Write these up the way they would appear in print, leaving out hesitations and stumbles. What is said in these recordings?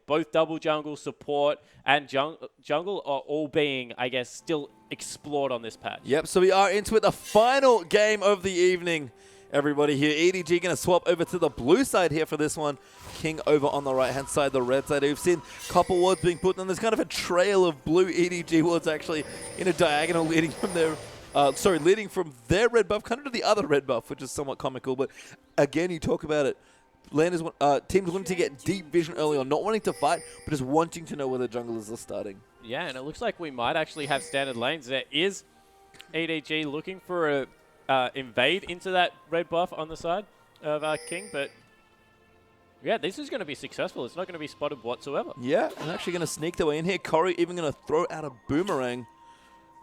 both double jungle, support, and jungle are all being, I guess, still explored on this patch. Yep, so we are into it, the final game of the evening. Everybody here, EDG going to swap over to the blue side here for this one. King over on the right-hand side, the red side. We've seen a couple wards being put on. There's kind of a trail of blue EDG wards actually in a diagonal leading from their, leading from their red buff kind of to the other red buff, which is somewhat comical. But again, you talk about it. Teams wanting to get deep vision early on, not wanting to fight, but just wanting to know where the junglers are starting. Yeah, and it looks like we might actually have standard lanes. There is EDG looking for a invade into that red buff on the side of King, but yeah, this is going to be successful. It's not going to be spotted whatsoever. Yeah, and actually going to sneak their way in here. Corey even going to throw out a boomerang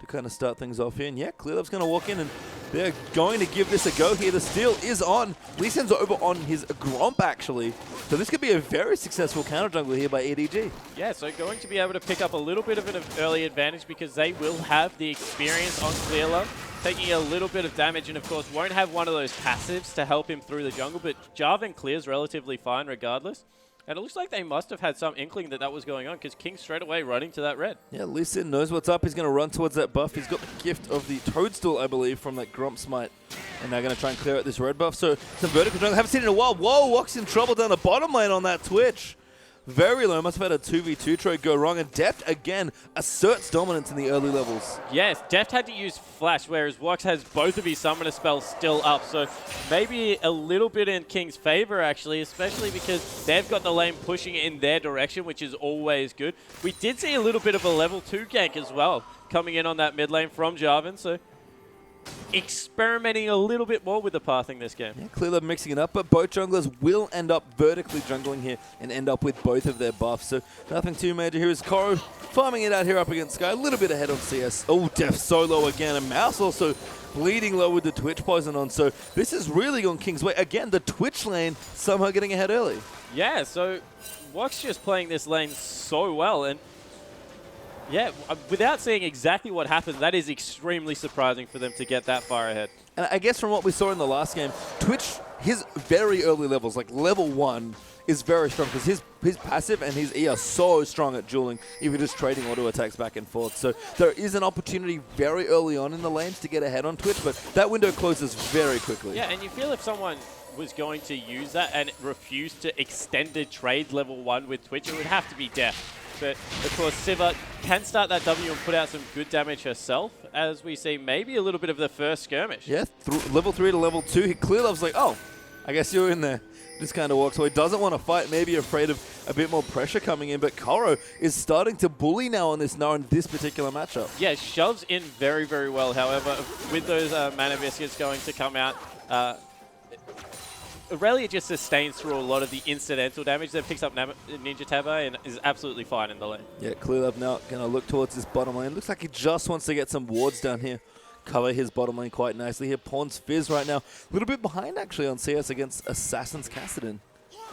to kind of start things off here. And yeah, Clearlove's going to walk in and they're going to give this a go here. The steal is on. Lissandra's over on his Gromp, actually. So this could be a very successful counter jungler here by EDG. Yeah, so going to be able to pick up a little bit of an early advantage because they will have the experience on Clearlove, taking a little bit of damage, and of course won't have one of those passives to help him through the jungle, but Jarvan clears relatively fine regardless. And it looks like they must have had some inkling that that was going on because King straight away running to that red. Yeah, Lissandra knows what's up. He's going to run towards that buff. He's got the gift of the Toadstool, I believe, from that Gromp Smite. And they're going to try and clear out this red buff. So some vertical jungle. Haven't seen it in a while. Whoa, Walk's in trouble down the bottom lane on that Twitch. Very low. Must have had a 2v2 trade go wrong. And Deft, again, asserts dominance in the early levels. Yes, Deft had to use Flash, whereas Wax has both of his summoner spells still up. So maybe a little bit in King's favor, actually, especially because they've got the lane pushing in their direction, which is always good. We did see a little bit of a level 2 gank as well coming in on that mid lane from Jarvan. So experimenting a little bit more with the pathing this game. Yeah, clearly mixing it up, but both junglers will end up vertically jungling here and end up with both of their buffs. So nothing too major here is Koro farming it out here up against Sky, a little bit ahead on CS. Oh, Deft solo again, and Mouse also bleeding low with the Twitch poison on. So this is really gone King's way. Again, the Twitch lane somehow getting ahead early. Yeah, so Wax just playing this lane so well, and yeah, without seeing exactly what happened, that is extremely surprising for them to get that far ahead. And I guess from what we saw in the last game, Twitch, his very early levels, like level 1, is very strong because his passive and his E are so strong at dueling, even just trading auto attacks back and forth. So there is an opportunity very early on in the lanes to get ahead on Twitch, but that window closes very quickly. Yeah, and you feel if someone was going to use that and refuse to extended trade level 1 with Twitch, it would have to be Deft. But, of course, Siva can start that W and put out some good damage herself, as we see maybe a little bit of the first skirmish. Yeah, level 3 to level 2. He Clearlove's like, oh, I guess you're in there. Just kind of walks away. Doesn't want to fight, maybe afraid of a bit more pressure coming in. But Koro is starting to bully now on this particular matchup. Yeah, shoves in very, very well. However, with those mana biscuits going to come out, Aurelia just sustains through a lot of the incidental damage. Then picks up Ninja Tabba and is absolutely fine in the lane. Yeah, Clearlove now going to look towards this bottom lane. Looks like he just wants to get some wards down here. Cover his bottom lane quite nicely here. Pawn's Fizz right now. A little bit behind actually on CS against Assassin's Kassadin.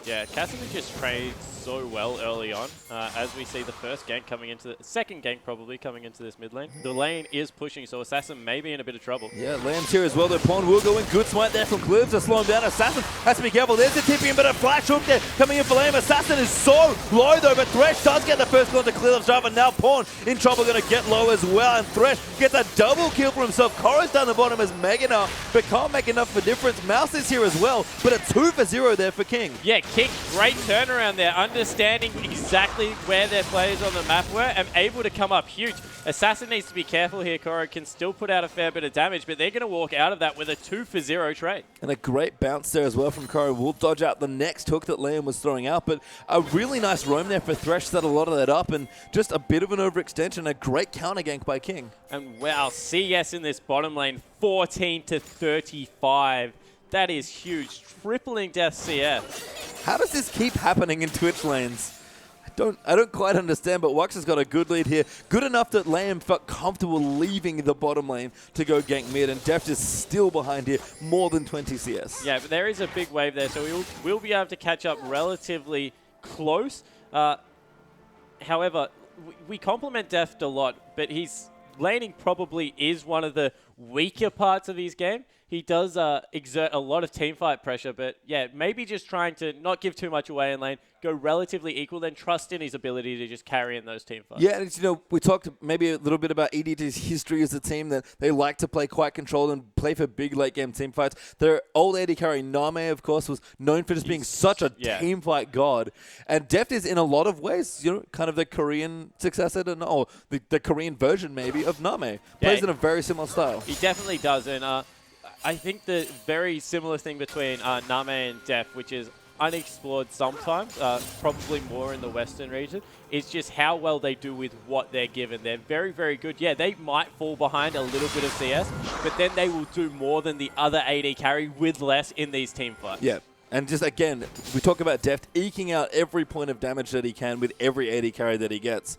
Yeah, Kassadin just trades so well early on, as we see the first gank coming into the second gank probably coming into this mid lane. The lane is pushing, so Assassin may be in a bit of trouble. Yeah, Lamb's here as well. The Pawn will go in. Good smite there from Clearlove to slow him down. Assassin has to be careful. There's the tipping, but a flash hook there coming in for Lamb. Assassin is so low though, but Thresh does get the first kill to Clearlove's drive, and now Pawn in trouble, going to get low as well, and Thresh gets a double kill for himself. Koro's down the bottom as Mega now, but can't make enough of a difference. Mouse is here as well, but a 2 for 0 there for King. Yeah, King, great turnaround there, understanding exactly where their players on the map were and able to come up huge. Assassin needs to be careful here. Koro can still put out a fair bit of damage, but they're going to walk out of that with a 2 for 0 trade. And a great bounce there as well from Koro. Will dodge out the next hook that Liam was throwing out, but a really nice roam there for Thresh, set a lot of that up, and just a bit of an overextension. A great counter gank by King. And wow, CS in this bottom lane, 14 to 35. That is huge, tripling Death CS. How does this keep happening in Twitch lanes? I don't quite understand, but Wax has got a good lead here. Good enough that Lamb felt comfortable leaving the bottom lane to go gank mid, and Deft is still behind here, more than 20 CS. Yeah, but there is a big wave there, so we'll be able to catch up relatively close. However, we compliment Deft a lot, but his laning probably is one of the weaker parts of his game, he does exert a lot of teamfight pressure. But yeah, maybe just trying to not give too much away in lane, go relatively equal, then trust in his ability to just carry in those teamfights. Yeah, and it's, you know, we talked maybe a little bit about EDG's history as a team, that they like to play quite controlled and play for big late game teamfights. Their old AD carry, Name, of course, was known for just being such a teamfight god. And Deft is, in a lot of ways, you know, kind of the Korean successor to, or the Korean version maybe of Name. Plays in a very similar style. He definitely does, and I think the very similar thing between Name and Def, which is unexplored sometimes, probably more in the Western region, is just how well they do with what they're given. They're very, very good. Yeah, they might fall behind a little bit of CS, but then they will do more than the other AD carry with less in these team fights. Yeah. And just, again, we talk about Deft eking out every point of damage that he can with every AD carry that he gets.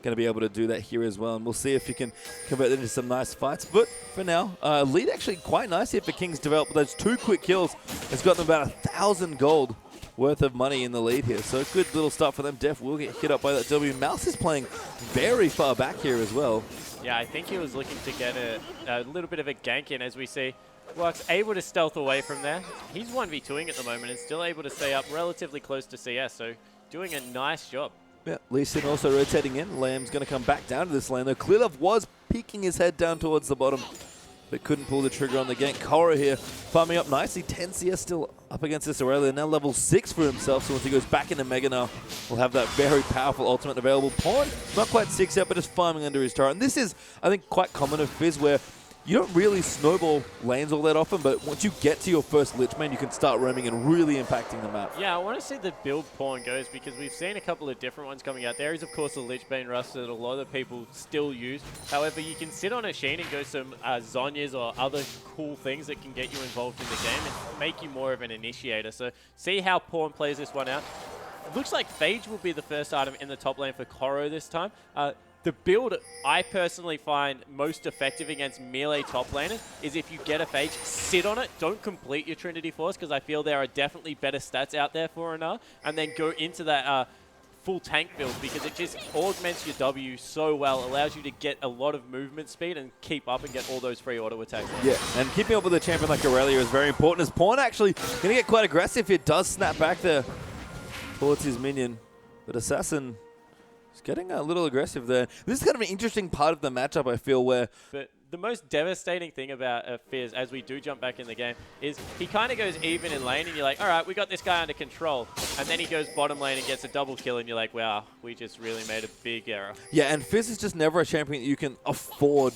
Going to be able to do that here as well, and we'll see if he can convert it into some nice fights. But for now, lead actually quite nice here for Kings Develop. Those 2 quick kills has got them about 1,000 gold worth of money in the lead here. So a good little start for them. Def will get hit up by that W. Mouse is playing very far back here as well. Yeah, I think he was looking to get a little bit of a gank in, as we see. Lux able to stealth away from there. He's 1v2ing at the moment and still able to stay up relatively close to CS, so doing a nice job. Yeah, Lee Sin also rotating in. Lamb's going to come back down to this lane, though. Clearlove was peeking his head down towards the bottom, but couldn't pull the trigger on the gank. Korra here farming up nicely. 10 CS still up against this Aurelia. Now level 6 for himself, so once he goes back into Mega now, we'll have that very powerful ultimate available. Pawn, not quite 6 yet, but just farming under his turret. And this is, I think, quite common of Fizz, where you don't really snowball lanes all that often, but once you get to your first Lich Main, you can start roaming and really impacting the map. Yeah, I want to see the build Pawn goes, because we've seen a couple of different ones coming out. There is, of course, the Lich Bane Rust that a lot of people still use. However, you can sit on a Sheen and go some Zhonya's or other cool things that can get you involved in the game and make you more of an initiator. So see how Pawn plays this one out. It looks like Phage will be the first item in the top lane for Koro this time. The build I personally find most effective against melee top laners is if you get a Phage, sit on it, don't complete your Trinity Force, because I feel there are definitely better stats out there for Anar, and then go into that full tank build, because it just augments your W so well, allows you to get a lot of movement speed and keep up and get all those free auto attacks. Yeah, and keeping up with a champion like Aurelia is very important, as Pawn actually going to get quite aggressive. It does snap back there towards his minion, but Assassin... he's getting a little aggressive there. This is kind of an interesting part of the matchup, I feel, where... But the most devastating thing about Fizz, as we do jump back in the game, is he kind of goes even in lane, and you're like, all right, we got this guy under control. And then he goes bottom lane and gets a double kill, and you're like, wow, we just really made a big error. Yeah, and Fizz is just never a champion that you can afford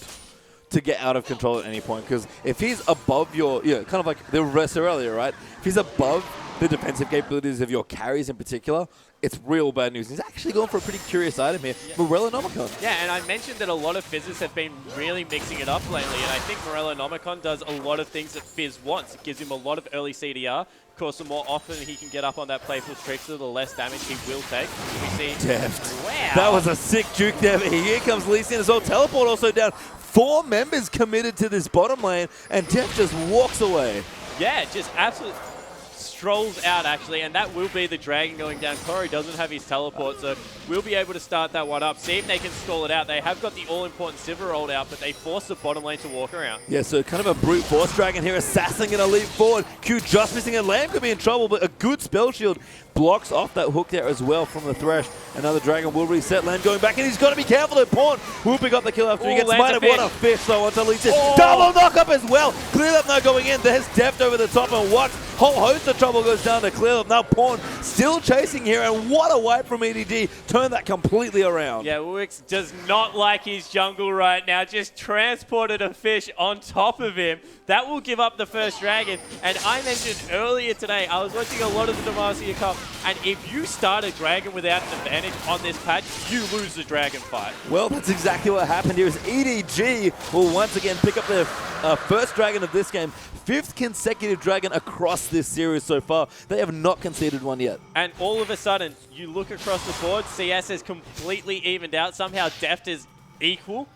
to get out of control at any point, because if he's above your... yeah, kind of like the reverse earlier, right? If he's above the defensive capabilities of your carries in particular, it's real bad news. He's actually going for a pretty curious item here, Morellonomicon. Yeah, and I mentioned that a lot of Fizzes have been really mixing it up lately, and I think Morellonomicon does a lot of things that Fizz wants. It gives him a lot of early CDR. Of course, the more often he can get up on that playful Trickster, the less damage he will take. We see... Deft. Wow. That was a sick juke there. Here comes Lee Sin as well. Teleport also down. 4 members committed to this bottom lane, and Deft just walks away. Yeah, just absolutely strolls out, actually, and that will be the dragon going down. Corey doesn't have his teleport, so we'll be able to start that one up. See if they can stall it out. They have got the all-important Sivir rolled out, but they force the bottom lane to walk around. Yeah, so kind of a brute force dragon here. Assassin going to leap forward. Q just missing, and Lamb could be in trouble, but a good spell shield blocks off that hook there as well from the Thresh. Another dragon will reset. Lamb going back, and he's got to be careful. That Pawn will pick up the kill after he gets smited. What a fish, though, onto Lee Sin. Double knock-up as well. Clearlove now going in. There's Deft over the top, and what? Whole host of trouble goes down to Clearlove. Now Pawn still chasing here, and what a wipe from EDG. Turn that completely around. Yeah, Wix does not like his jungle right now. Just transported a fish on top of him. That will give up the first dragon. And I mentioned earlier today, I was watching a lot of the Demacia Cup, and if you start a dragon without an advantage on this patch, you lose the dragon fight. Well, that's exactly what happened here. Is EDG will once again pick up their first dragon of this game. 5th consecutive dragon across this series so far. They have not conceded one yet. And all of a sudden, you look across the board, CS has completely evened out. Somehow Deft is equal.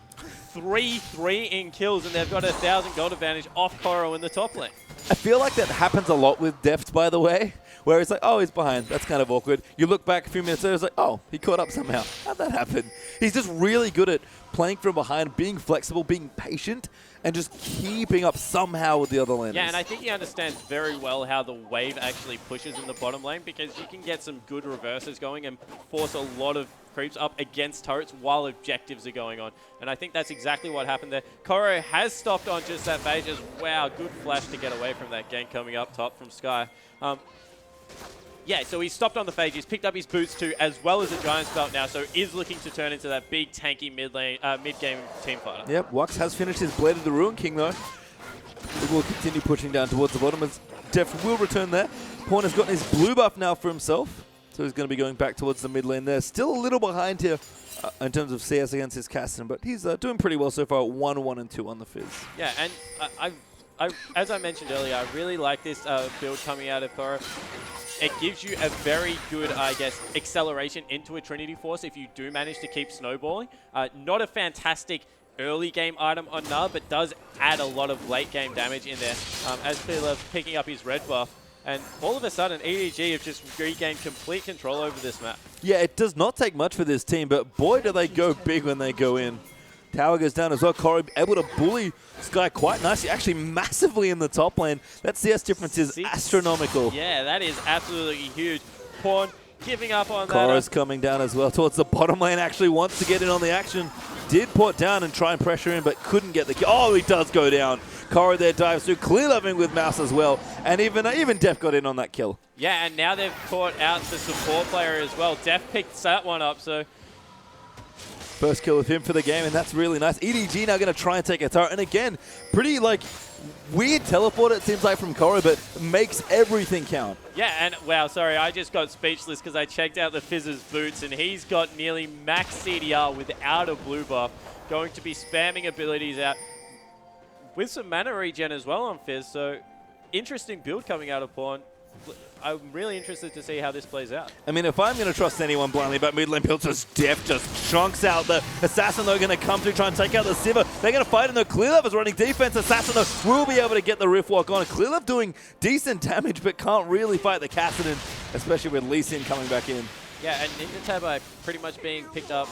3-3 in kills, and they've got 1,000 gold advantage off Koro in the top lane. I feel like that happens a lot with Deft, by the way, where it's like, oh, he's behind. That's kind of awkward. You look back a few minutes later, it's like, oh, he caught up somehow. How'd that happen? He's just really good at playing from behind, being flexible, being patient, and just keeping up somehow with the other laners. Yeah, and I think he understands very well how the wave actually pushes in the bottom lane, because you can get some good reverses going and force a lot of creeps up against turrets while objectives are going on. And I think that's exactly what happened there. Koro has stopped on just that phase. Just, wow, good flash to get away from that gank coming up top from Sky. Yeah, so he's stopped on the phase. He's picked up his boots too, as well as a Giant's Belt now, so is looking to turn into that big, tanky mid-game team fighter. Yep, Wux has finished his Blade of the Ruin King, though. He will continue pushing down towards the bottom, as Def will return there. Pawn has gotten his blue buff now for himself, so he's going to be going back towards the mid lane there. Still a little behind here in terms of CS against his Caston, but he's doing pretty well so far at 1-1-2 on the Fizz. Yeah, and as I mentioned earlier, I really like this build coming out of Koro. It gives you a very good, I guess, acceleration into a Trinity Force if you do manage to keep snowballing. Not a fantastic early game item on Nar, but does add a lot of late game damage in there. As Clearlove picking up his red buff. And all of a sudden, EDG have just regained complete control over this map. Yeah, it does not take much for this team, but boy, do they go big when they go in. Tower goes down as well. Koro able to bully Sky quite nicely, actually massively in the top lane. That CS difference is astronomical. Yeah, that is absolutely huge. Pawn giving up on that. Koro's coming down as well towards the bottom lane, actually wants to get in on the action. Did port down and try and pressure in, but couldn't get the kill. Oh, he does go down. Koro there dives through, clear loving with Mouse as well. And even Def got in on that kill. Yeah, and now they've caught out the support player as well. Def picked that one up, so... First kill with him for the game, and that's really nice. EDG now going to try and take a turret. And again, pretty weird teleport, it seems like, from Koro, but makes everything count. Yeah, and wow, sorry, I just got speechless because I checked out the Fizz's boots, and he's got nearly max CDR without a blue buff. Going to be spamming abilities out with some mana regen as well on Fizz, so interesting build coming out of Pawn. I'm really interested to see how this plays out. I mean, if I'm going to trust anyone blindly about mid lane builds, just Def just chunks out the Assassin, though, going to come through, try and take out the Sivir. They're going to fight, and though Clearlove is running defense, Assassin, though, will be able to get the Rift Walk on. Clearlove doing decent damage, but can't really fight the Kassadin, especially with Lee Sin coming back in. Yeah, and Ninja Tabai pretty much being picked up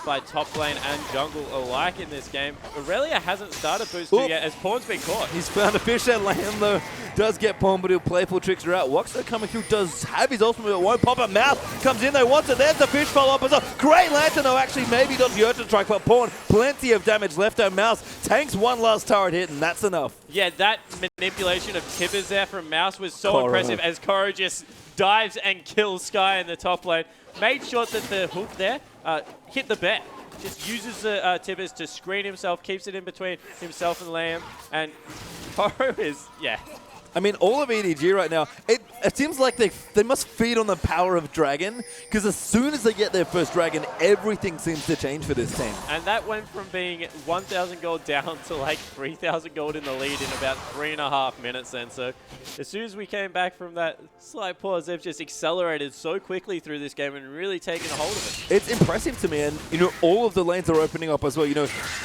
by top lane and jungle alike in this game. Aurelia hasn't started boost 2 yet, as Pawn's been caught. He's found a fish and land, though. Does get Pawn, but he'll playful tricks her out. Woxer coming through, does have his ultimate, but won't pop up. Mouth comes in, though, wants it. There's the fish follow-up as well. Great lantern, though, actually, maybe does the Urchin Strike, but Pawn, plenty of damage left on Mouse. Tanks one last turret hit, and that's enough. Yeah, that manipulation of Tibbers there from Mouse was so impressive, as Koro just dives and kills Sky in the top lane. Made sure that the hook there hit the bet. Just uses the Tibbers to screen himself, keeps it in between himself and Lamb, and Koro is, yeah. I mean, all of EDG right now, it seems like they must feed on the power of Dragon, because as soon as they get their first Dragon, everything seems to change for this team. And that went from being 1,000 gold down to like 3,000 gold in the lead in about 3.5 minutes then. So as soon as we came back from that slight pause, they've just accelerated so quickly through this game and really taken a hold of it. It's impressive to me, and all of the lanes are opening up as well.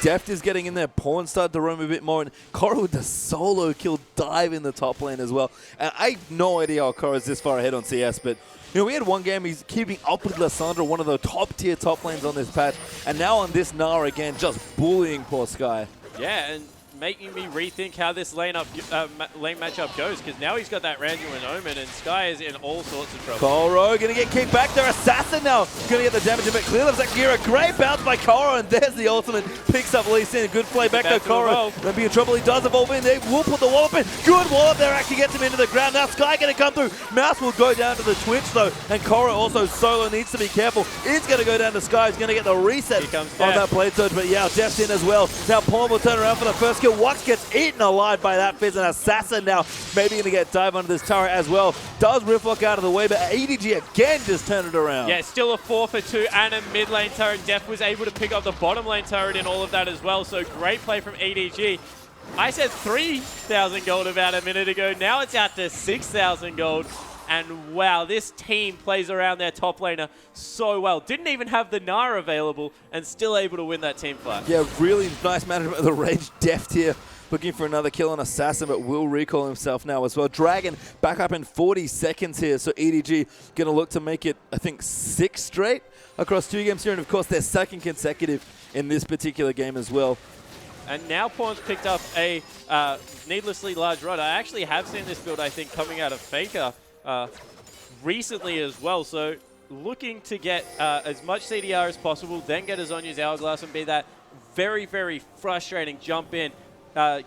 Deft is getting in there, Pawn started to roam a bit more, and Koro with the solo kill dive in the top lane as well. And I have no idea how Koro is this far ahead on CS, but we had one game, he's keeping up with Lissandra, one of the top-tier top lanes on this patch, and now on this Gnar again, just bullying poor Sky. Yeah, and making me rethink how this lane matchup goes, because now he's got that Randuin and Omen, and Sky is in all sorts of trouble. Koro going to get kicked back there. Assassin now going to get the damage, but Clearlove's actually here. A great bounce by Koro, and there's the ultimate. Picks up Lee Sin. Good play back to Koro. Going to be in trouble. He does evolve in. They will put the wallop in. Good wallop there. Actually gets him into the ground. Now Sky going to come through. Mouse will go down to the Twitch, though, and Koro also solo needs to be careful. It's going to go down to Sky. He's going to get the reset on that blade surge, but yeah, Deft's in as well. Now Pawn will turn around for the first kill. Wux gets eaten alive by that Fizz, and Assassin now maybe going to get dive under this turret as well. Does Riftlock out of the way, but EDG again just turned it around. Yeah, still a 4 for 2 and a mid lane turret. Def was able to pick up the bottom lane turret in all of that as well, so great play from EDG. I said 3,000 gold about a minute ago. Now it's out to 6,000 gold. And wow, this team plays around their top laner so well. Didn't even have the Gnar available and still able to win that team fight. Yeah, really nice management of the range. Deft here looking for another kill on Assassin, but will recall himself now as well. Dragon back up in 40 seconds here, so EDG going to look to make it, I think, 6 straight across 2 games here, and of course their second consecutive in this particular game as well. And now Pawn's picked up a needlessly large rod. I actually have seen this build, I think, coming out of Faker recently as well. So looking to get as much CDR as possible, then get a Zhonya's Hourglass and be that very, very frustrating jump in,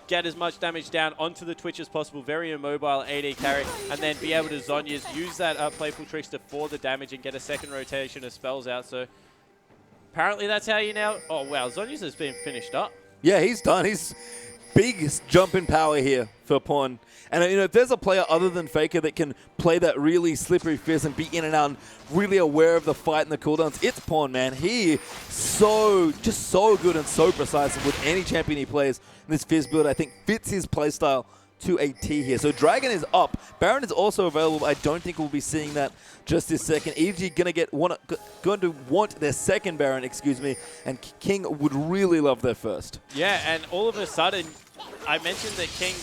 get as much damage down onto the Twitch as possible, very immobile AD carry, and then be able to Zhonya's, use that Playful Trickster for the damage and get a second rotation of spells out. So apparently that's how you now... Oh, wow, Zhonya's has been finished up. Yeah, he's done. He's biggest jump in power here for Pawn. And if there's a player other than Faker that can play that really slippery fizz and be in and out and really aware of the fight and the cooldowns, it's Pawn, man. He just so good and so precise with any champion he plays. And this fizz build, I think, fits his playstyle to a T here. So Dragon is up. Baron is also available. I don't think we'll be seeing that just this second. EDG going to want their second Baron, excuse me, and King would really love their first. Yeah, and all of a sudden, I mentioned that King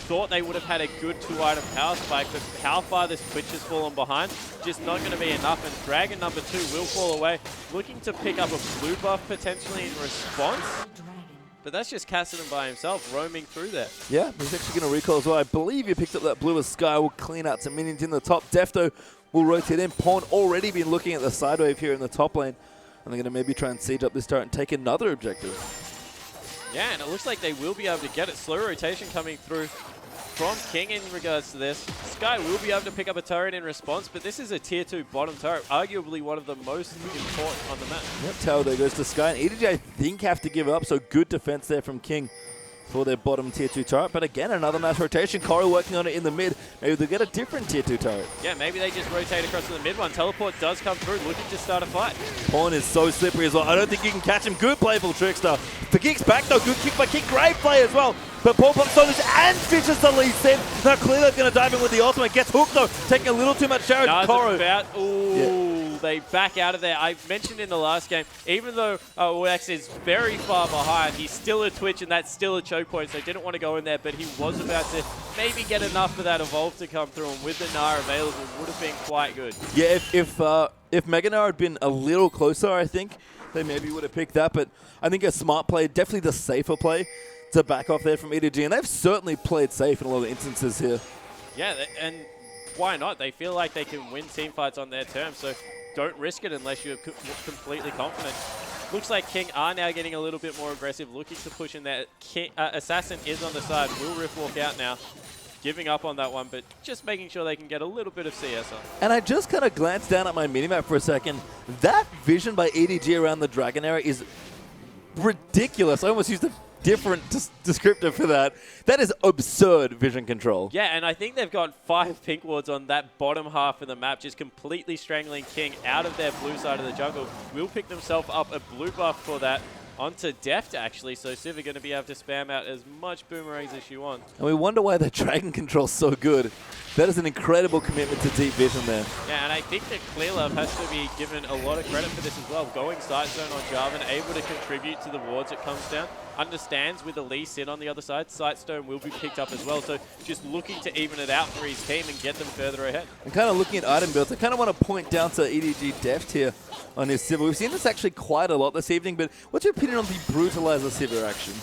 thought they would have had a good 2-item power spike, but how far this Twitch has fallen behind, just not going to be enough, and Dragon number 2 will fall away, looking to pick up a blue buff potentially in response. But that's just Cassidy by himself, roaming through there. Yeah, he's actually going to recall as well. I believe he picked up that blue as Sky. Will clean out some minions in the top. Defto will rotate in. Pawn already been looking at the side wave here in the top lane. And they're going to maybe try and siege up this turret and take another objective. Yeah, and it looks like they will be able to get it. Slow rotation coming through from King in regards to this. Sky will be able to pick up a turret in response, but this is a tier 2 bottom turret, arguably one of the most important on the map. Yep, tower there goes to Sky, and EDG I think have to give up, so good defense there from King for their bottom tier 2 turret. But again, another mass rotation. Coral working on it in the mid. Maybe they'll get a different tier 2 turret. Yeah, maybe they just rotate across to the mid one. Teleport does come through, looking to start a fight. Pawn is so slippery as well. I don't think you can catch him. Good Playful Trickster. The kick's back though. Good kick by King. Great play as well. But Paul pumps Solis and fishes the lead in. Now clearly going to dive in with the ultimate. Gets hooked though. Taking a little too much damage. They back out of there. I mentioned in the last game, even though Wex is very far behind, he's still a Twitch and that's still a choke point, so didn't want to go in there, but he was about to maybe get enough for that Evolve to come through, and with the Nara available, would have been quite good. Yeah, if Mega Nara had been a little closer, I think they maybe would have picked that, but I think a smart play, definitely the safer play to back off there from EDG, and they've certainly played safe in a lot of instances here. Yeah, and why not? They feel like they can win team fights on their terms, so don't risk it unless you're completely confident. Looks like King are now getting a little bit more aggressive, looking to push in there. Assassin is on the side, will Rift walk out now. Giving up on that one, but just making sure they can get a little bit of CS on. And I just kind of glanced down at my minimap for a second. That vision by EDG around the Dragon area is ridiculous. I almost used a different descriptor for that. That is absurd vision control. Yeah, and I think they've got 5 pink wards on that bottom half of the map, just completely strangling King out of their blue side of the jungle. Will pick themselves up a blue buff for that onto Deft, actually, so Civ are going to be able to spam out as much boomerangs as you want. And we wonder why the Dragon control's so good. That is an incredible commitment to deep vision there. Yeah, and I think that Clearlove has to be given a lot of credit for this as well. Going side zone on Jarvan, able to contribute to the wards it comes down. Understands with the Lee Sin on the other side, Sightstone will be picked up as well. So just looking to even it out for his team and get them further ahead. And kind of looking at item builds, I kind of want to point down to EDG Deft here on his Sivir. We've seen this actually quite a lot this evening, but what's your opinion on the Brutalizer Sivir action?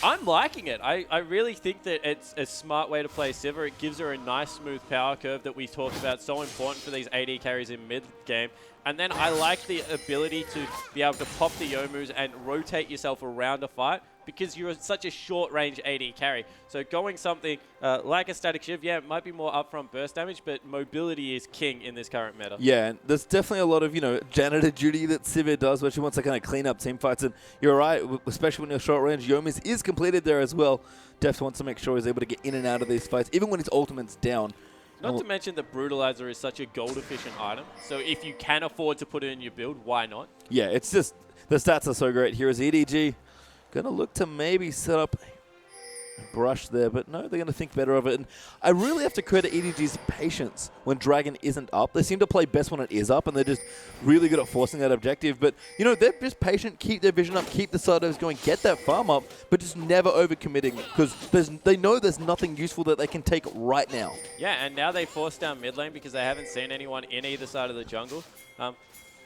I'm liking it. I really think that it's a smart way to play Sivir. It gives her a nice smooth power curve that we talked about, so important for these AD carries in mid-game. And then I like the ability to be able to pop the Yomus and rotate yourself around a fight because you're such a short-range AD carry. So going something like a Static Shiv, yeah, it might be more upfront burst damage, but mobility is king in this current meta. Yeah, and there's definitely a lot of, janitor duty that Sivir does where she wants to kind of clean up team fights. And you're right, especially when you're short-range, Yomis is completed there as well. Deft wants to make sure he's able to get in and out of these fights, even when his ultimate's down. Not to mention that Brutalizer is such a gold-efficient item, so if you can afford to put it in your build, why not? Yeah, it's just, the stats are so great here as EDG going to look to maybe set up brush there, but no, they're going to think better of it. And I really have to credit EDG's patience when Dragon isn't up. They seem to play best when it is up, and they're just really good at forcing that objective. But, you know, they're just patient, keep their vision up, keep the sideways going, get that farm up, but just never overcommitting because they know there's nothing useful that they can take right now. Yeah, and now they force down mid lane because they haven't seen anyone in either side of the jungle.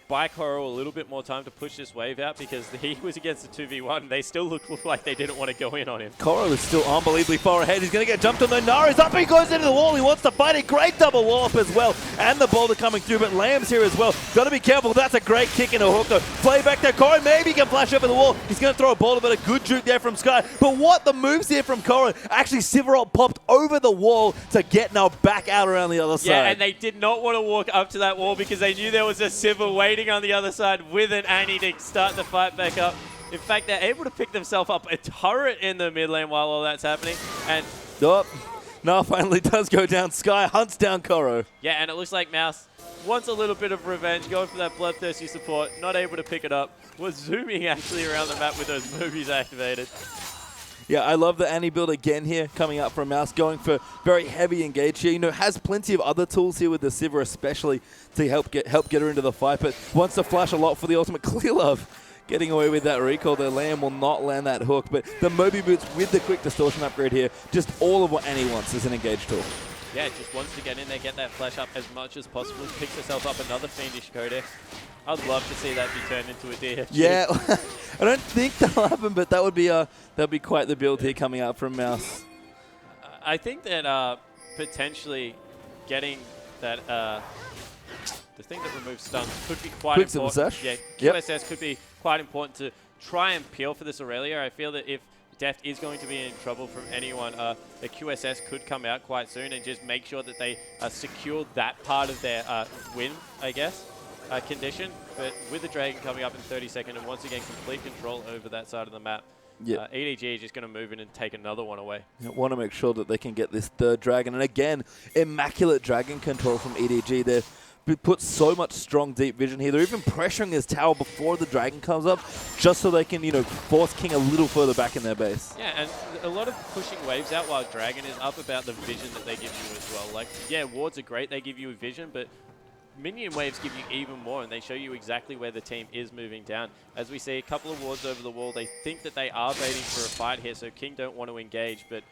Buy Coral a little bit more time to push this wave out because he was against the 2v1. They still looked like they didn't want to go in on him. Coral is still unbelievably far ahead. He's going to get jumped on. Nara's up. He goes into the wall. He wants to fight it. Great double wall up as well. And the boulder coming through, but Lamb's here as well. Got to be careful. That's a great kick and a hook though. Play back there. Coral maybe can flash over the wall. He's going to throw a boulder, but a good juke there from Sky. But what the moves here from Coral. Actually, Sivarol popped over the wall to get now back out around the other side. Yeah, and they did not want to walk up to that wall because they knew there was a Sivir waiting on the other side with an Annie to start the fight back up. In fact, they're able to pick themselves up a turret in the mid lane while all that's happening. And No, finally does go down. Sky hunts down Koro. yeah, and it looks like Mouse wants a little bit of revenge, going for that bloodthirsty support, not able to pick it up. Was zooming actually around the map with those movies activated. Yeah, I love the Annie build again here, coming up from Mouse, going for very heavy engage here. You know, has plenty of other tools here with the Sivir especially to help get her into the fight, but wants to flash a lot for the ultimate. Clear Love getting away with that recall. Their Lamb will not land that hook, but the Moby Boots with the quick distortion upgrade here, just all of what Annie wants is an engage tool. Yeah, just wants to get in there, get that flash up as much as possible, picks herself up another Fiendish Codex. I'd love to see that be turned into a DFG. Yeah, I don't think that'll happen, but that would be quite the build here coming out from Mouse. I think that potentially getting that the thing that removes stuns could be quite important. Sash? Yeah, QSS could be quite important to try and peel for this Aurelia. I feel that if Deft is going to be in trouble from anyone, the QSS could come out quite soon and just make sure that they secure that part of their win, I guess. Condition, but with the Dragon coming up in 30 seconds and once again complete control over that side of the map, EDG is just going to move in and take another one away. You want to make sure that they can get this third Dragon, and again, immaculate Dragon control from EDG. They've put so much strong deep vision here. They're even pressuring his tower before the Dragon comes up, just so they can, you know, force King a little further back in their base. Yeah, and a lot of pushing waves out while Dragon is up about the vision that they give you as well. Like, yeah, wards are great, they give you a vision, but minion waves give you even more, and they show you exactly where the team is moving down. As we see a couple of wards over the wall, they think that they are baiting for a fight here, so King don't want to engage, but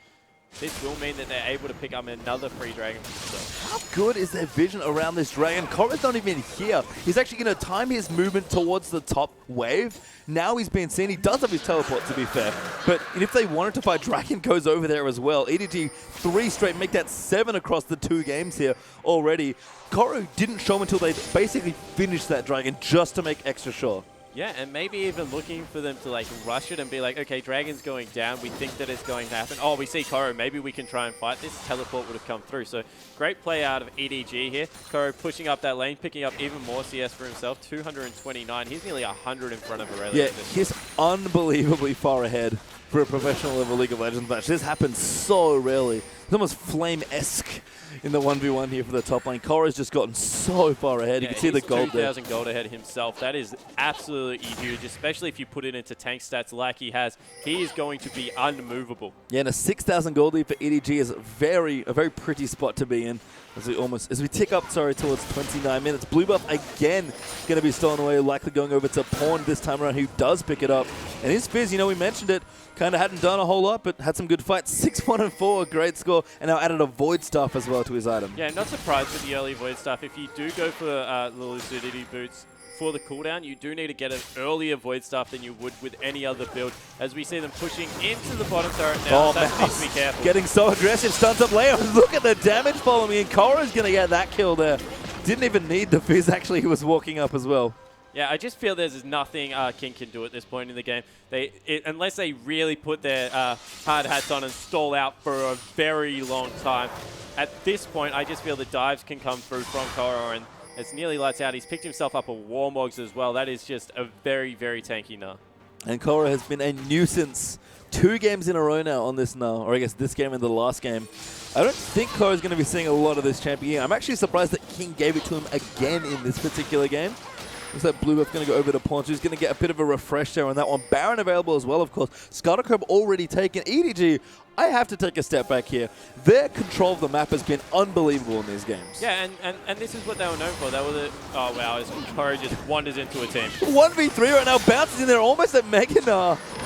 this will mean that they're able to pick up another free Dragon for themselves. How good is their vision around this Dragon? Cora's not even here. He's actually going to time his movement towards the top wave. Now he's been seen. He does have his teleport, to be fair. But if they wanted to fight, Dragon goes over there as well. EDG 3 straight, make that 7 across the 2 games here already. Koro didn't show him until they basically finished that Dragon just to make extra sure. Yeah, and maybe even looking for them to like rush it and be like, okay, Dragon's going down. We think that it's going to happen. Oh, we see Koro. Maybe we can try and fight this. Teleport would have come through. So great play out of EDG here. Koro pushing up that lane, picking up even more CS for himself. 229. He's nearly 100 in front of Aurelia. Yeah, he's unbelievably far ahead for a professional level League of Legends match. This happens so rarely. It's almost Flame-esque in the 1v1 here for the top lane. Koro's just gotten so far ahead. You can see the gold there. 2,000 gold ahead himself. That is absolutely huge, especially if you put it into tank stats like he has. He is going to be unmovable. Yeah, and a 6,000 gold lead for EDG is a very pretty spot to be in as we tick up, towards 29 minutes. Blue buff again going to be stolen away, likely going over to Pawn this time around, who does pick it up. And his Fizz, you know, we mentioned it, kind of hadn't done a whole lot, but had some good fights. 6-1-4, great score, and now added a Void Staff as well to his item. Yeah, not surprised with the early Void Staff. If you do go for the Lucidity Boots for the cooldown, you do need to get an earlier Void Staff than you would with any other build. As we see them pushing into the bottom turret now, that needs to be careful. Getting so aggressive, stunts up Leo. Look at the damage following in. Koro's going to get that kill there. Didn't even need the Fizz, actually, he was walking up as well. Yeah, I just feel there's nothing King can do at this point in the game. Unless they really put their hard hats on and stall out for a very long time. At this point, I just feel the dives can come through from Koro, and it's nearly lights out. He's picked himself up a Warmogs as well. That is just a very tanky Gnar. And Koro has been a nuisance 2 games in a row now on this Gnar, or I guess this game and the last game. I don't think Koro's going to be seeing a lot of this champion. I'm actually surprised that King gave it to him again in this particular game. Looks like Blue Buff going to go over to Pawn, who's going to get a bit of a refresh there on that one. Baron available as well, of course. Scuttercrab already taken. EDG, I have to take a step back here. Their control of the map has been unbelievable in these games. Yeah, and this is what they were known for. They were the, oh wow, his Koro just wanders into a team. 1v3 right now, bounces in there almost at Megan,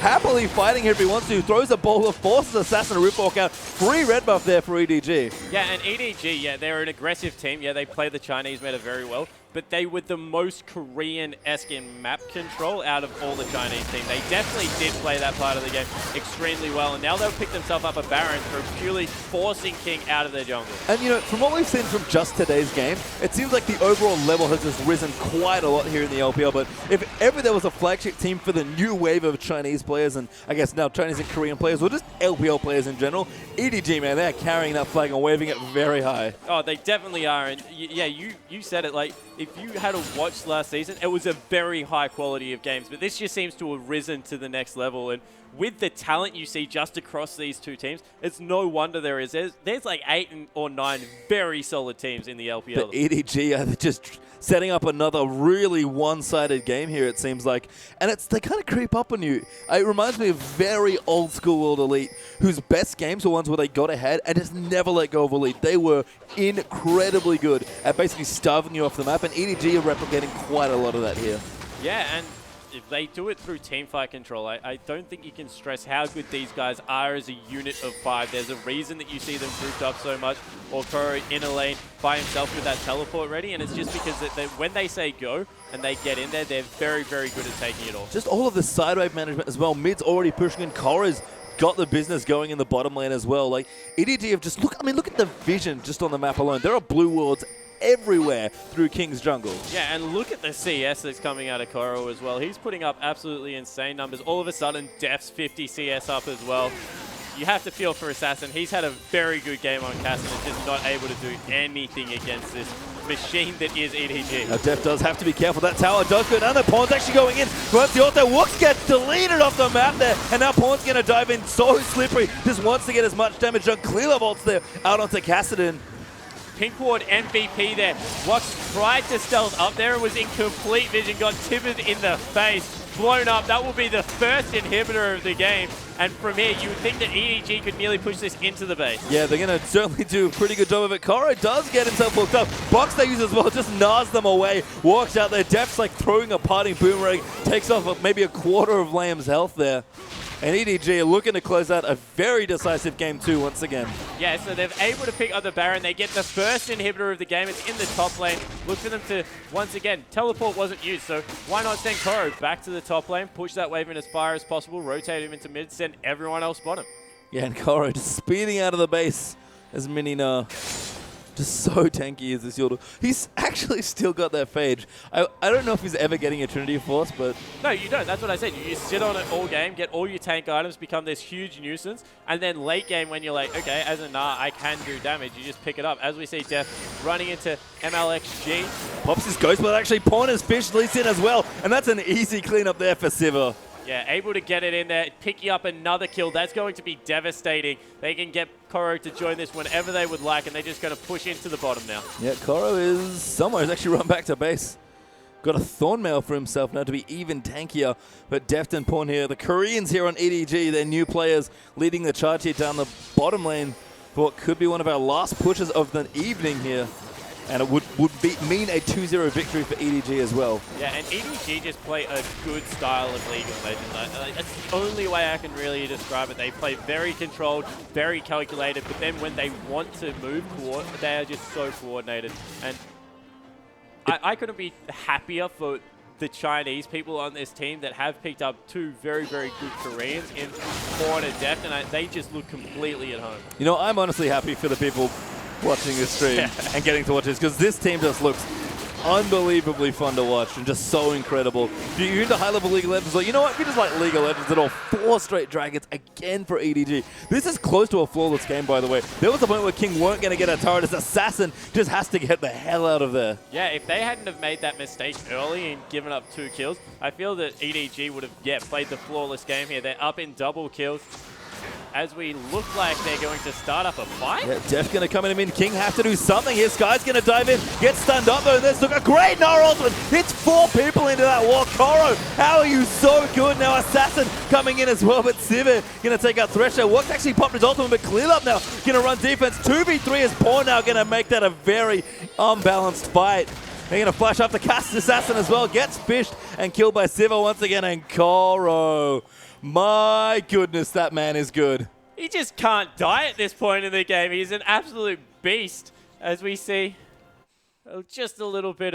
happily fighting here if he wants to. Throws a boulder, forces Assassin to Ripwalk out. Free red buff there for EDG. Yeah, and EDG, yeah, they're an aggressive team. Yeah, they play the Chinese meta very well, but they were the most Korean-esque in map control out of all the Chinese team. They definitely did play that part of the game extremely well, and now they'll pick themselves up a Baron for purely forcing King out of their jungle. And you know, from what we've seen from just today's game, it seems like the overall level has just risen quite a lot here in the LPL, but if ever there was a flagship team for the new wave of Chinese players, and I guess now Chinese and Korean players, or just LPL players in general, EDG, man, they're carrying that flag and waving it very high. Oh, they definitely are, and yeah, you said it, like, if you had watched last season, it was a very high quality of games, but this just seems to have risen to the next level. And with the talent you see just across these two teams, it's no wonder there's like 8 or 9 very solid teams in the LPL. The EDG are just setting up another really one-sided game here, it seems like. And they kind of creep up on you. It reminds me of very old school World Elite, whose best games were ones where they got ahead and just never let go of a lead. They were incredibly good at basically starving you off the map, and EDG are replicating quite a lot of that here. Yeah, and if they do it through teamfight control, I don't think you can stress how good these guys are as a unit of 5. There's a reason that you see them grouped up so much, or Koro in a lane by himself with that teleport ready, and it's just because when they say go and they get in there, they're very, very good at taking it off. Just all of the sidewave management as well. Mid's already pushing in. Koro's got the business going in the bottom lane as well. Like, EDG have just, look at the vision just on the map alone. There are blue wards everywhere through King's jungle. Yeah, and look at the CS that's coming out of Koro as well. He's putting up absolutely insane numbers. All of a sudden, Def's 50 CS up as well. You have to feel for Assassin. He's had a very good game on Cass and is just not able to do anything against this machine that is EDG. Now Def does have to be careful. That tower does go down. The Pawn's actually going in. Once the auto Wooks gets deleted off the map there, and now Pawn's going to dive in so slippery. Just wants to get as much damage done. Clear vaults there out onto Kassadin. Pink Ward MVP there. Wux tried to stealth up there and was in complete vision, got timbered in the face, blown up. That will be the first inhibitor of the game. And from here, you would think that EDG could nearly push this into the base. Yeah, they're going to certainly do a pretty good job of it. Koro does get himself hooked up. Box they use as well, just gnaws them away. Walks out there. Def's like throwing a parting boomerang. Takes off maybe a quarter of Lamb's health there. And EDG are looking to close out a very decisive game 2 once again. Yeah, so they're able to pick up the Baron. They get the first inhibitor of the game. It's in the top lane. Look for them to, once again, teleport wasn't used, so why not send Koro back to the top lane, push that wave in as far as possible, rotate him into mid, send everyone else bottom. Yeah, and Koro just speeding out of the base as Minina. Just so tanky is this Yordle. He's actually still got that phage. I don't know if he's ever getting a Trinity Force, but... No, you don't. That's what I said. You just sit on it all game, get all your tank items, become this huge nuisance, and then late game when you're like, okay, as a Nah, I can do damage, you just pick it up. As we see Def running into MLXG. Pops his Ghost, but actually Pawn his fish leads in as well, and that's an easy cleanup there for Sivir. Yeah, able to get it in there, picking up another kill. That's going to be devastating. They can get Koro to join this whenever they would like, and they're just going to push into the bottom now. Yeah, Koro is somewhere. He's actually run back to base. Got a Thornmail for himself now to be even tankier. But Deft and Pawn here, the Koreans here on EDG, they're new players leading the charge here down the bottom lane for what could be one of our last pushes of the evening here. And it would mean a 2-0 victory for EDG as well. Yeah, and EDG just play a good style of League of Legends. That's the only way I can really describe it. They play very controlled, very calculated, but then when they want to move, they are just so coordinated. And I couldn't be happier for the Chinese people on this team that have picked up 2 very, very good Koreans in Pawn and Deft, and they just look completely at home. You know, I'm honestly happy for the people watching this stream and getting to watch this, because this team just looks unbelievably fun to watch and just so incredible. If you're into high-level League of Legends, like, you know what, if you just like League of Legends at all, 4 straight dragons again for EDG. This is close to a flawless game, by the way. There was a point where King weren't going to get a turret. This Assassin just has to get the hell out of there. Yeah, if they hadn't have made that mistake early and given up 2 kills, I feel that EDG would have, played the flawless game here. They're up in double kills. as we look like they're going to start up a fight. Yeah, Def going to come in and King have to do something here. Sky's going to dive in, get stunned up though, and there's a great Nara ultimate. Hits 4 people into that wall. Koro, how are you so good? Now Assassin coming in as well, but Sivir going to take out Thresher. Wook's actually popped his ultimate, but Clear Up now going to run defense. 2v3 is Pawn now going to make that a very unbalanced fight. They're going to flash up the cast Assassin as well. Gets fished and killed by Sivir once again. And Koro, my goodness, that man is good. He just can't die at this point in the game. He's an absolute beast, as we see just a little bit of